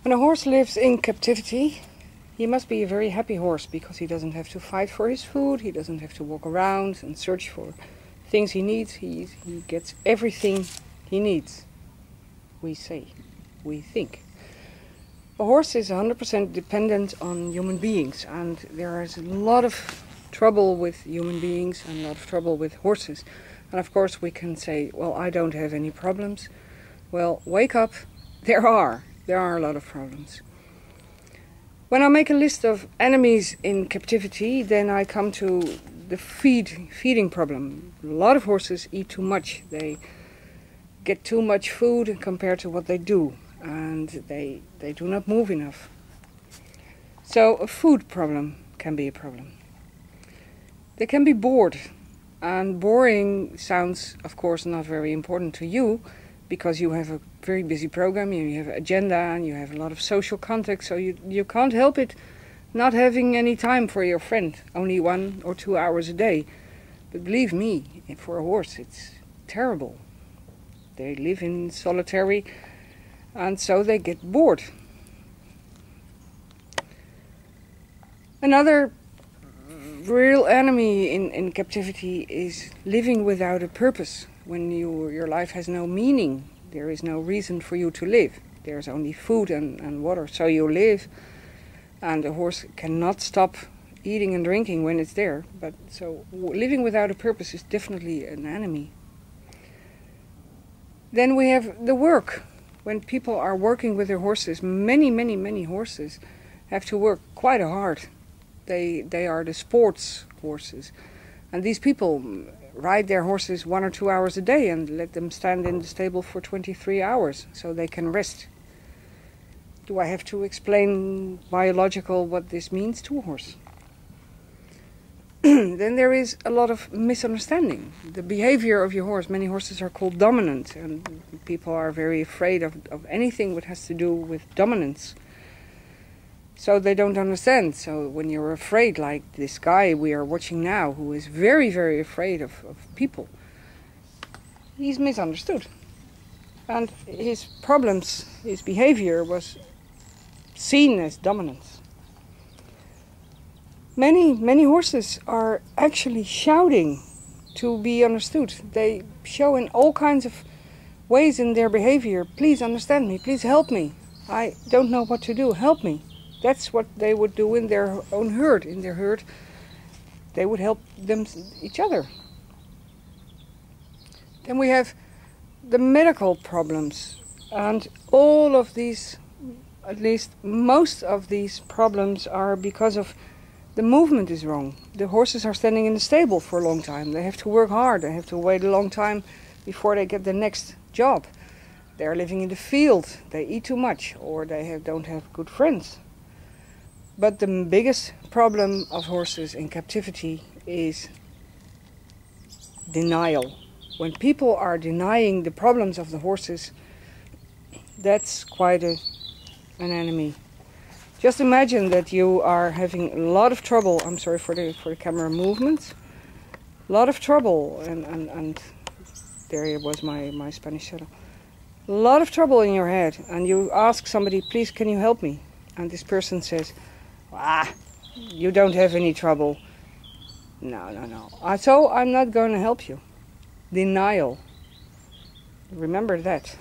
When a horse lives in captivity, he must be a very happy horse because he doesn't have to fight for his food, he doesn't have to walk around and search for things he needs. He gets everything he needs. We think. A horse is 100% dependent on human beings, and there is a lot of trouble with human beings and a lot of trouble with horses. And of course we can say, well, I don't have any problems. Well, wake up, there are a lot of problems. When I make a list of enemies in captivity, then I come to the feeding problem. A lot of horses eat too much. They get too much food compared to what they do, and they do not move enough. So a food problem can be a problem. They can be bored, and boring sounds, of course, not very important to you, because you have a very busy program, you have an agenda, and you have a lot of social contact, so you can't help it not having any time for your friend, only 1 or 2 hours a day. But believe me, for a horse it's terrible. They live in solitary, and so they get bored. Another real enemy in captivity is living without a purpose. When your life has no meaning, there is no reason for you to live. There's only food and water, so you live. And a horse cannot stop eating and drinking when it's there. But so living without a purpose is definitely an enemy. Then we have the work. When people are working with their horses, many horses have to work quite hard. They are the sports horses. And these people ride their horses 1 or 2 hours a day and let them stand in the stable for 23 hours so they can rest. Do I have to explain biological what this means to a horse? Then there is a lot of misunderstanding. The behavior of your horse, many horses are called dominant, and people are very afraid of anything that has to do with dominance. So they don't understand. So when you're afraid, like this guy we are watching now, who is very afraid of people, he's misunderstood. And his problems, his behavior was seen as dominance. Many horses are actually shouting to be understood. They show in all kinds of ways in their behavior, please understand me, please help me. I don't know what to do, help me. That's what they would do in their own herd. In their herd, they would help each other. Then we have the medical problems. And all of these, at least most of these problems, are because of the movement is wrong. The horses are standing in the stable for a long time. They have to work hard. They have to wait a long time before they get the next job. They're living in the field. They eat too much, or they don't have good friends. But the biggest problem of horses in captivity is denial. When people are denying the problems of the horses, that's quite an enemy. Just imagine that you are having a lot of trouble. I'm sorry for the camera movements. A lot of trouble, and there was my Spanish shadow. A lot of trouble in your head, and you ask somebody, please, can you help me? And this person says, you don't have any trouble. No. So I'm not going to help you. Denial. Remember that.